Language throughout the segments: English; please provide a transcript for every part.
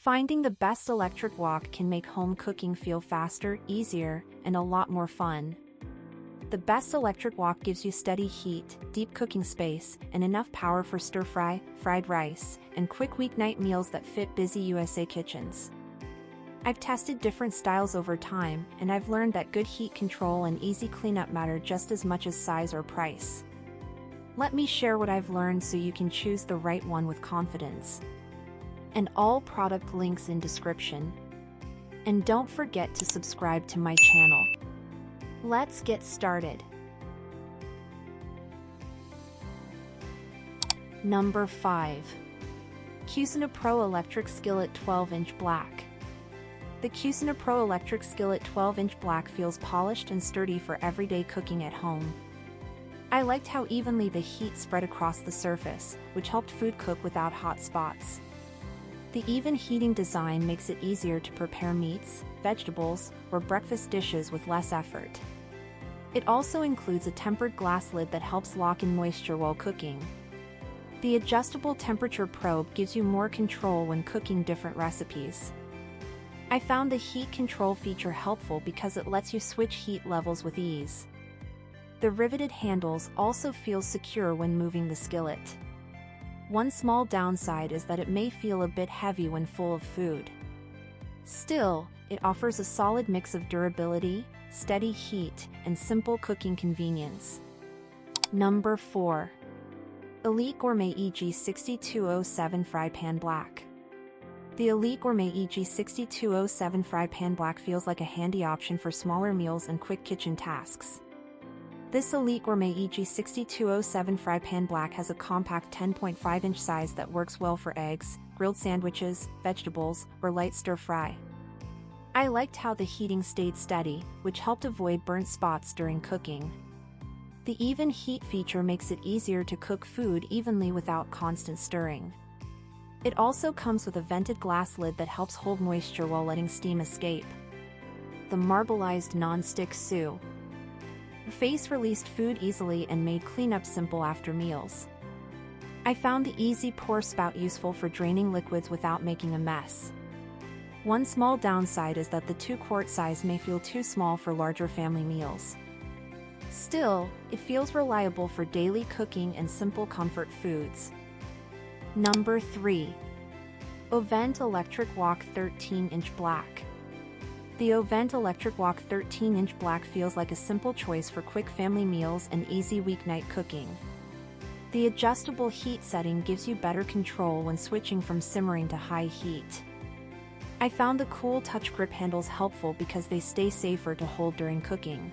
Finding the best electric wok can make home cooking feel faster, easier, and a lot more fun. The best electric wok gives you steady heat, deep cooking space, and enough power for stir-fry, fried rice, and quick weeknight meals that fit busy USA kitchens. I've tested different styles over time, and I've learned that good heat control and easy cleanup matter just as much as size or price. Let me share what I've learned so you can choose the right one with confidence. And all product links in description. And don't forget to subscribe to my channel. Let's get started. Number 5. CucinaPro Electric Skillet 12-inch Black. The CucinaPro Electric Skillet 12-inch Black feels polished and sturdy for everyday cooking at home. I liked how evenly the heat spread across the surface, which helped food cook without hot spots. The even heating design makes it easier to prepare meats, vegetables, or breakfast dishes with less effort. It also includes a tempered glass lid that helps lock in moisture while cooking. The adjustable temperature probe gives you more control when cooking different recipes. I found the heat control feature helpful because it lets you switch heat levels with ease. The riveted handles also feel secure when moving the skillet. One small downside is that it may feel a bit heavy when full of food. Still, it offers a solid mix of durability, steady heat, and simple cooking convenience. Number 4. Elite Gourmet EG6207 Fry Pan Black. The Elite Gourmet EG6207 Fry Pan Black feels like a handy option for smaller meals and quick kitchen tasks. This Elite Gourmet EG6207 Fry Pan Black has a compact 10.5-inch size that works well for eggs, grilled sandwiches, vegetables, or light stir-fry. I liked how the heating stayed steady, which helped avoid burnt spots during cooking. The even heat feature makes it easier to cook food evenly without constant stirring. It also comes with a vented glass lid that helps hold moisture while letting steam escape. The marbleized non-stick sous. The face released food easily and made cleanup simple after meals. I found the easy pour spout useful for draining liquids without making a mess. One small downside is that the 2-quart size may feel too small for larger family meals. Still, it feels reliable for daily cooking and simple comfort foods. Number 3. Ovente Electric Wok 13-inch Black. The Ovente Electric Wok 13-inch Black feels like a simple choice for quick family meals and easy weeknight cooking. The adjustable heat setting gives you better control when switching from simmering to high heat. I found the cool touch grip handles helpful because they stay safer to hold during cooking.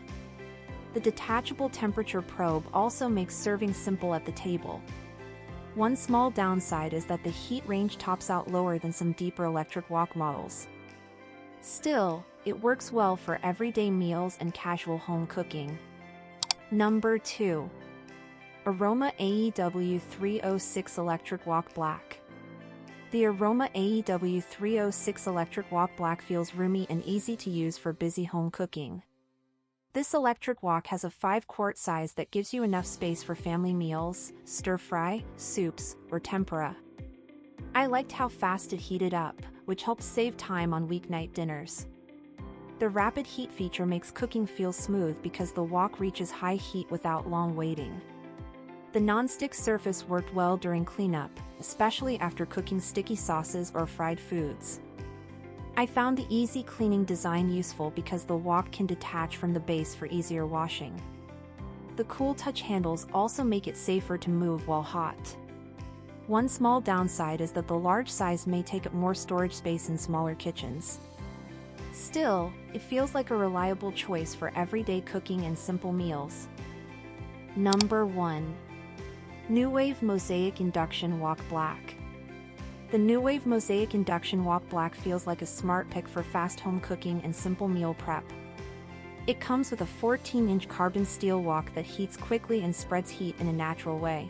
The detachable temperature probe also makes serving simple at the table. One small downside is that the heat range tops out lower than some deeper electric wok models. Still, it works well for everyday meals and casual home cooking. Number 2. Aroma AEW 306 Electric Wok Black. The Aroma AEW 306 Electric Wok Black feels roomy and easy to use for busy home cooking. This electric wok has a 5-quart size that gives you enough space for family meals, stir-fry, soups, or tempura. I liked how fast it heated up, which helps save time on weeknight dinners. The rapid heat feature makes cooking feel smooth because the wok reaches high heat without long waiting. The non-stick surface worked well during cleanup, especially after cooking sticky sauces or fried foods. I found the easy cleaning design useful because the wok can detach from the base for easier washing. The cool touch handles also make it safer to move while hot. One small downside is that the large size may take up more storage space in smaller kitchens. Still, it feels like a reliable choice for everyday cooking and simple meals. Number 1. Nuwave Mosaic Induction Wok Black. The Nuwave Mosaic Induction Wok Black feels like a smart pick for fast home cooking and simple meal prep. It comes with a 14-inch carbon steel wok that heats quickly and spreads heat in a natural way.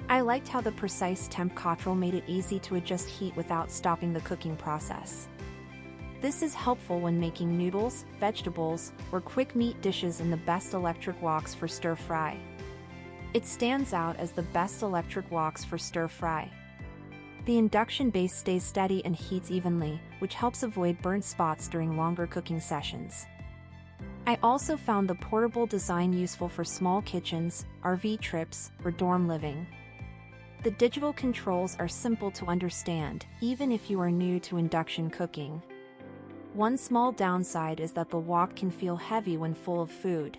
I liked how the precise temp control made it easy to adjust heat without stopping the cooking process. This is helpful when making noodles, vegetables, or quick meat dishes in the best electric woks for stir-fry. It stands out as the best electric woks for stir-fry. The induction base stays steady and heats evenly, which helps avoid burnt spots during longer cooking sessions. I also found the portable design useful for small kitchens, RV trips, or dorm living. The digital controls are simple to understand, even if you are new to induction cooking. One small downside is that the wok can feel heavy when full of food.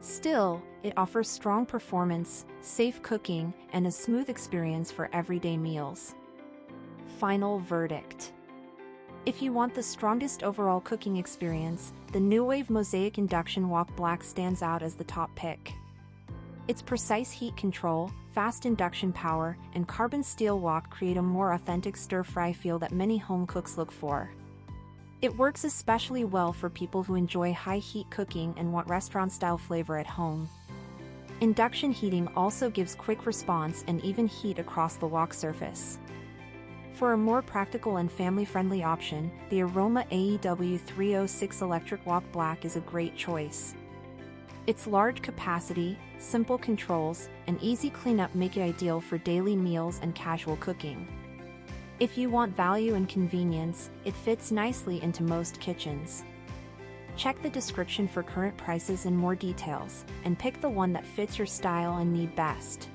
Still, it offers strong performance, safe cooking, and a smooth experience for everyday meals. Final verdict. If you want the strongest overall cooking experience, the Nuwave Mosaic Induction Wok Black stands out as the top pick. Its precise heat control, fast induction power, and carbon steel wok create a more authentic stir-fry feel that many home cooks look for. It works especially well for people who enjoy high-heat cooking and want restaurant-style flavor at home. Induction heating also gives quick response and even heat across the wok surface. For a more practical and family-friendly option, the Aroma AEW 306 Electric Wok Black is a great choice. Its large capacity, simple controls, and easy cleanup make it ideal for daily meals and casual cooking. If you want value and convenience, it fits nicely into most kitchens. Check the description for current prices and more details, and pick the one that fits your style and need best.